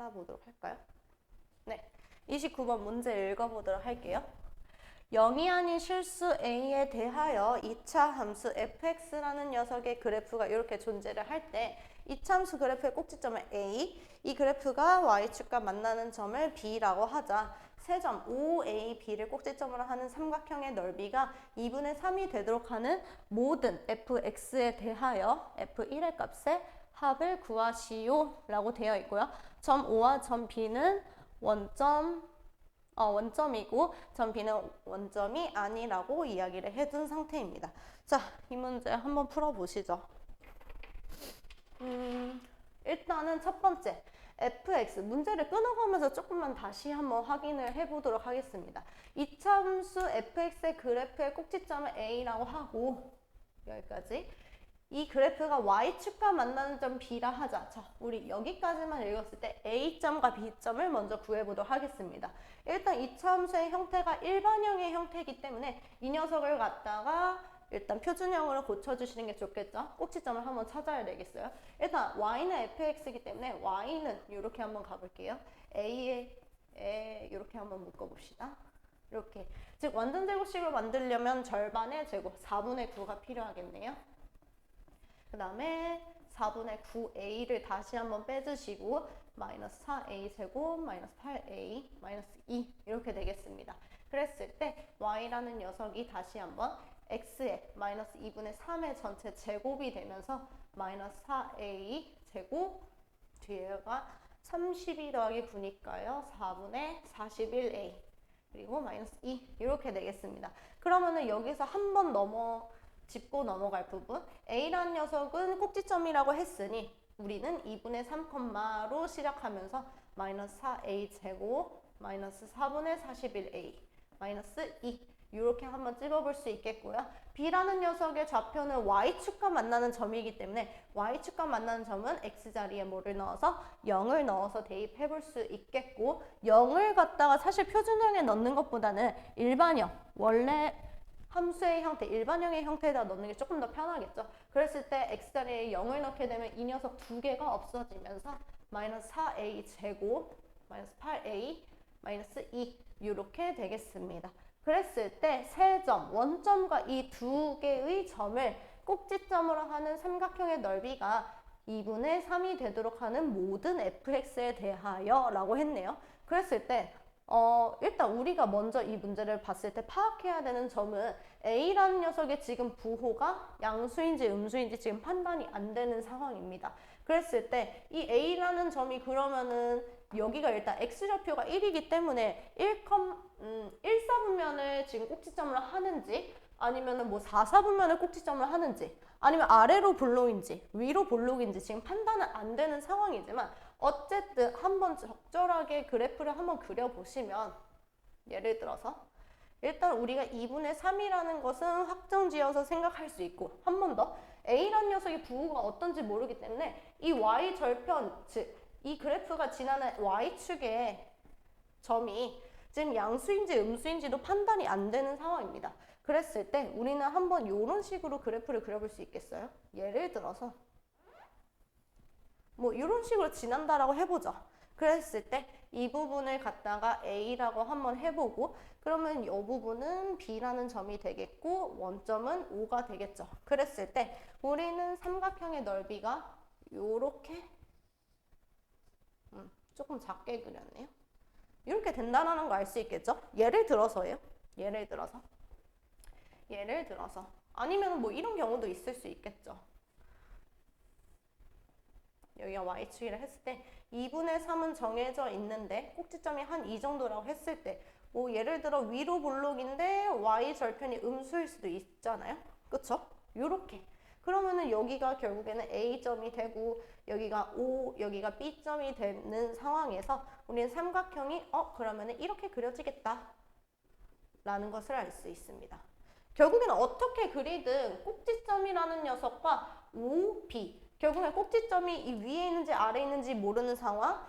찾아보도록 할까요? 네, 29번 문제 읽어보도록 할게요. 0이 아닌 실수 a에 대하여 2차 함수 fx라는 녀석의 그래프가 이렇게 존재를 할 때 이차함수 그래프의 꼭지점을 a, 이 그래프가 y축과 만나는 점을 b라고 하자. 세점 OA, B를 꼭지점으로 하는 삼각형의 넓이가 2분의 3이 되도록 하는 모든 fx에 대하여 f1의 값의 합을 구하시오 라고 되어 있고요. 점 O와 점 B는 원점이고 점 B는 원점이 아니라고 이야기를 해둔 상태입니다. 자, 이 문제 한번 풀어보시죠. 일단은 첫 번째 fx 문제를 끊어가면서 조금만 다시 한번 확인을 해보도록 하겠습니다. 이차함수 fx의 그래프의 꼭지점을 a라고 하고 여기까지 이 그래프가 y축과 만나는 점 b라 하자. 자, 우리 여기까지만 읽었을 때 a점과 b점을 먼저 구해보도록 하겠습니다. 일단 이차함수의 형태가 일반형의 형태이기 때문에 이 녀석을 갖다가 일단 표준형으로 고쳐주시는 게 좋겠죠? 꼭지점을 한번 찾아야 되겠어요. 일단 y는 fx이기 때문에 y는 이렇게 한번 가볼게요. a에 이렇게 한번 묶어봅시다. 이렇게. 즉 완전 제곱식을 만들려면 절반의 제곱, 4분의 9가 필요하겠네요. 그 다음에 4분의 9a를 다시 한번 빼주시고 마이너스 4a 제곱 마이너스 8a 마이너스 2 이렇게 되겠습니다. 그랬을 때 y라는 녀석이 다시 한번 x의 마이너스 2분의 3의 전체 제곱이 되면서 마이너스 4a 제곱 뒤에가 32 더하기 9니까요. 4분의 41a 그리고 마이너스 2 이렇게 되겠습니다. 그러면은 여기서 한 번 짚고 넘어갈 부분 a라는 녀석은 꼭지점이라고 했으니 우리는 2분의 3로 시작하면서 마이너스 4a 제곱 마이너스 4분의 41a 마이너스 2 이렇게 한번 찍어볼 수 있겠고요. b라는 녀석의 좌표는 y축과 만나는 점이기 때문에 y축과 만나는 점은 x자리에 뭐를 넣어서 0을 넣어서 대입해 볼 수 있겠고 0을 갖다가 사실 표준형에 넣는 것보다는 일반형, 원래 함수의 형태, 일반형의 형태에다 넣는 게 조금 더 편하겠죠. 그랬을 때 x자리에 0을 넣게 되면 이 녀석 두 개가 없어지면서 마이너스 4a 제곱 마이너스 8a 마이너스 2 이렇게 되겠습니다. 그랬을 때 세 점, 원점과 이 두 개의 점을 꼭지점으로 하는 삼각형의 넓이가 2분의 3이 되도록 하는 모든 fx에 대하여 라고 했네요. 그랬을 때 일단 우리가 먼저 이 문제를 봤을 때 파악해야 되는 점은 a라는 녀석의 지금 부호가 양수인지 음수인지 지금 판단이 안 되는 상황입니다. 그랬을 때 이 a라는 점이 그러면은 여기가 일단 x좌표가 1이기 때문에 1사분면을 지금 꼭지점으로 하는지 아니면은 뭐 4사분면을 꼭지점으로 하는지 아니면 아래로 볼록인지 위로 볼록인지 지금 판단은 안 되는 상황이지만 어쨌든 한번 적절하게 그래프를 한번 그려보시면 예를 들어서 일단 우리가 2분의 3이라는 것은 확정지어서 생각할 수 있고 한 번 더 a라는 녀석의 부호가 어떤지 모르기 때문에 이 y절편 즉 이 그래프가 지나는 y축의 점이 지금 양수인지 음수인지도 판단이 안 되는 상황입니다. 그랬을 때 우리는 한번 이런 식으로 그래프를 그려볼 수 있겠어요? 예를 들어서 뭐 이런 식으로 지난다라고 해보죠. 그랬을 때 이 부분을 갖다가 a라고 한번 해보고 그러면 이 부분은 b라는 점이 되겠고 원점은 5가 되겠죠. 그랬을 때 우리는 삼각형의 넓이가 요렇게 조금 작게 그렸네요. 이렇게 된다는 거 알 수 있겠죠? 예를 들어서요. 예를 들어서 아니면 뭐 이런 경우도 있을 수 있겠죠. 여기가 y축이라 했을 때 2분의 3은 정해져 있는데 꼭지점이 한 이 정도라고 했을 때 뭐 예를 들어 위로 볼록인데 y절편이 음수일 수도 있잖아요. 그쵸? 요렇게 그러면은 여기가 결국에는 A점이 되고 여기가 O, 여기가 B점이 되는 상황에서 우리는 삼각형이 그러면은 이렇게 그려지겠다 라는 것을 알 수 있습니다. 결국에는 어떻게 그리든 꼭지점이라는 녀석과 O, B 결국엔 꼭지점이 이 위에 있는지 아래에 있는지 모르는 상황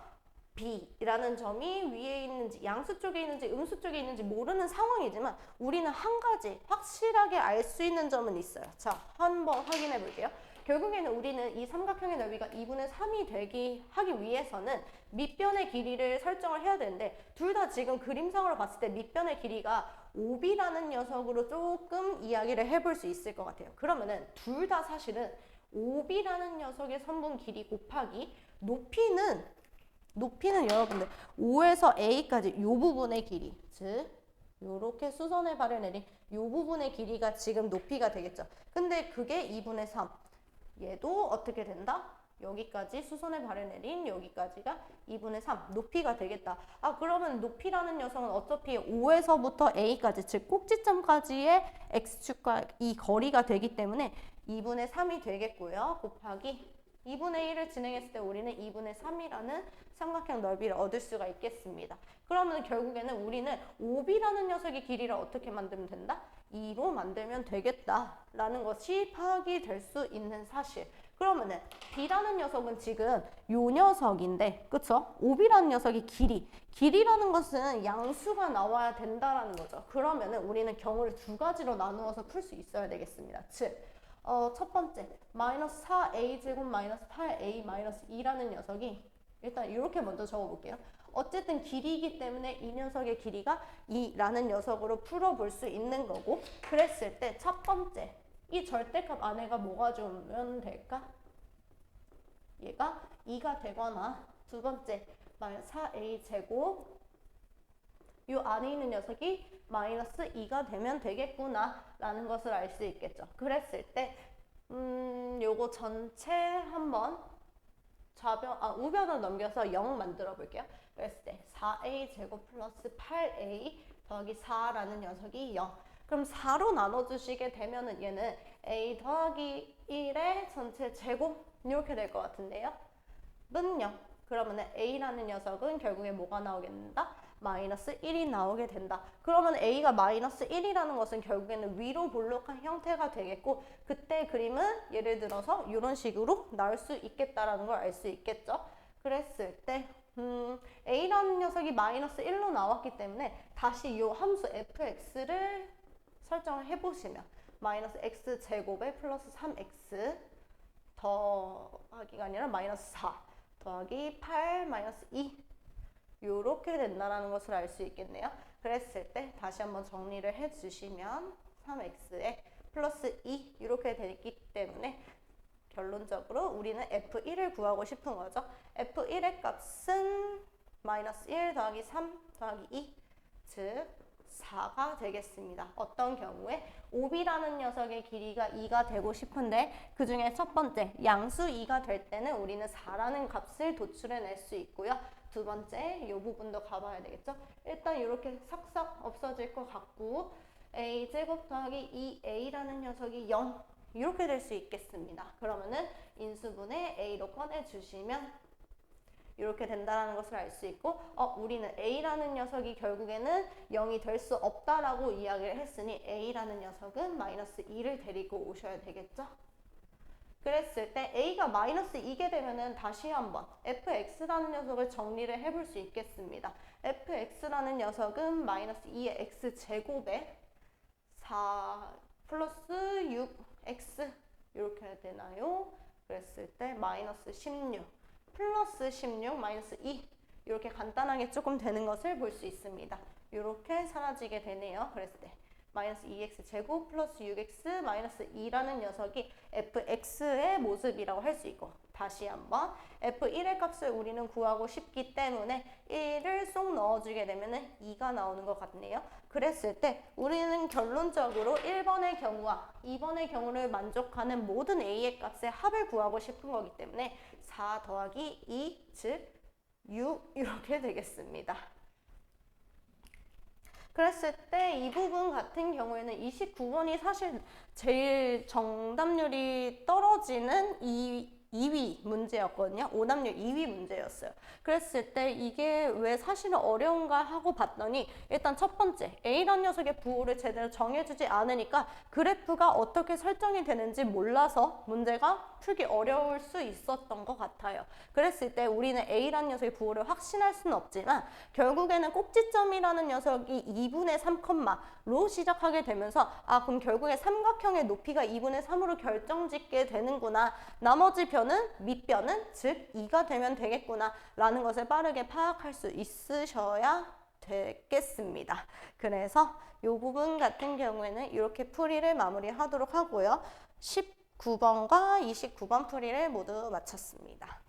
B라는 점이 위에 있는지 양수 쪽에 있는지 음수 쪽에 있는지 모르는 상황이지만 우리는 한 가지 확실하게 알 수 있는 점은 있어요. 자, 한번 확인해 볼게요. 결국에는 우리는 이 삼각형의 넓이가 2분의 3이 되기 하기 위해서는 밑변의 길이를 설정을 해야 되는데 둘 다 지금 그림상으로 봤을 때 밑변의 길이가 5b라는 녀석으로 조금 이야기를 해볼 수 있을 것 같아요. 그러면은 둘 다 사실은 5b라는 녀석의 선분 길이 곱하기 높이는 여러분들 5에서 a까지 이 부분의 길이, 즉 요렇게 수선의 발을 내린 이 부분의 길이가 지금 높이가 되겠죠. 근데 그게 2분의 3. 얘도 어떻게 된다? 여기까지 수선의 발을 내린 여기까지가 2분의 3 높이가 되겠다. 아, 그러면 높이라는 녀석은 어차피 5에서부터 a까지, 즉 꼭지점까지의 x축과 이 거리가 되기 때문에 2분의 3이 되겠고요. 곱하기 2분의 1을 진행했을 때 우리는 2분의 3이라는 삼각형 넓이를 얻을 수가 있겠습니다. 그러면 결국에는 우리는 5b라는 녀석의 길이를 어떻게 만들면 된다? 2로 만들면 되겠다라는 것이 파악이 될 수 있는 사실. 그러면은 b라는 녀석은 지금 요 녀석인데, 그쵸? 5b라는 녀석이 길이라는 것은 양수가 나와야 된다라는 거죠. 그러면은 우리는 경우를 두 가지로 나누어서 풀 수 있어야 되겠습니다. 즉, 첫 번째, 마이너스 4a 제곱 마이너스 8a 마이너스 2라는 녀석이 일단 이렇게 먼저 적어볼게요. 어쨌든 길이기 때문에 이 녀석의 길이가 2라는 녀석으로 풀어볼 수 있는 거고, 그랬을 때 첫 번째, 이 절대값 안에가 뭐가 주면 될까? 얘가 2가 되거나, 두 번째, 마이너스 4a 제곱 이 안에 있는 녀석이 마이너스 2가 되면 되겠구나 라는 것을 알 수 있겠죠. 그랬을 때 요거 전체 한번 우변을 넘겨서 0 만들어 볼게요. 그랬을 때 4a 제곱 플러스 8a 더하기 4라는 녀석이 0. 그럼 4로 나눠주시게 되면은 얘는 a 더하기 1의 전체 제곱 이렇게 될 것 같은데요. 는 0. 그러면은 a라는 녀석은 결국에 뭐가 나오겠는다? 마이너스 1이 나오게 된다. 그러면 a가 마이너스 1이라는 것은 결국에는 위로 볼록한 형태가 되겠고, 그때 그림은 예를 들어서 이런 식으로 나올 수 있겠다라는 걸 알 수 있겠죠. 그랬을 때 a라는 녀석이 마이너스 1로 나왔기 때문에 다시 이 함수 fx를 설정을 해보시면 마이너스 x 제곱에 플러스 3x 더하기가 아니라 마이너스 4 더하기 8 마이너스 2 요렇게 된다는 것을 알 수 있겠네요. 그랬을 때 다시 한번 정리를 해주시면 3x에 플러스 2 이렇게 되기 때문에 결론적으로 우리는 f1을 구하고 싶은 거죠. f1의 값은 마이너스 1 더하기 3 더하기 2, 즉 4가 되겠습니다. 어떤 경우에 5b라는 녀석의 길이가 2가 되고 싶은데 그 중에 첫 번째 양수 2가 될 때는 우리는 4라는 값을 도출해낼 수 있고요. 두 번째 이 부분도 가봐야 되겠죠. 일단 이렇게 싹싹 없어질 것 같고 a제곱 더하기 2a라는 녀석이 0 이렇게 될 수 있겠습니다. 그러면은 인수분해 a로 꺼내주시면 이렇게 된다는 것을 알 수 있고, 우리는 a라는 녀석이 결국에는 0이 될 수 없다라고 이야기를 했으니 a라는 녀석은 마이너스 2를 데리고 오셔야 되겠죠. 그랬을 때 a가 마이너스 2게 되면은 다시 한번 fx라는 녀석을 정리를 해볼 수 있겠습니다. fx라는 녀석은 마이너스 2의 x제곱에 4 플러스 6x 이렇게 되나요? 그랬을 때 마이너스 16 플러스 16 마이너스 2 이렇게 간단하게 조금 되는 것을 볼 수 있습니다. 이렇게 사라지게 되네요. 그랬을 때 마이너스 2x 제곱 플러스 6x 마이너스 2라는 녀석이 fx의 모습이라고 할 수 있고, 다시 한번 f1의 값을 우리는 구하고 싶기 때문에 1을 쏙 넣어주게 되면 2가 나오는 것 같네요. 그랬을 때 우리는 결론적으로 1번의 경우와 2번의 경우를 만족하는 모든 a의 값의 합을 구하고 싶은 거기 때문에 4 더하기 2, 즉 6 이렇게 되겠습니다. 그랬을 때 이 부분 같은 경우에는 29번이 사실 제일 정답률이 떨어지는 2위 문제였거든요. 오답률 2위 문제였어요. 그랬을 때 이게 왜 사실은 어려운가 하고 봤더니 일단 첫 번째 A라는 녀석의 부호를 제대로 정해주지 않으니까 그래프가 어떻게 설정이 되는지 몰라서 문제가 풀기 어려울 수 있었던 것 같아요. 그랬을 때 우리는 A라는 녀석의 부호를 확신할 수는 없지만 결국에는 꼭지점이라는 녀석이 2분의 3로 시작하게 되면서 그럼 결국에 삼각형의 높이가 2분의 3으로 결정짓게 되는구나. 나머지 변은 밑변은 즉 2가 되면 되겠구나 라는 것을 빠르게 파악할 수 있으셔야 되겠습니다. 그래서 이 부분 같은 경우에는 이렇게 풀이를 마무리하도록 하고요. 19번과 29번 풀이를 모두 마쳤습니다.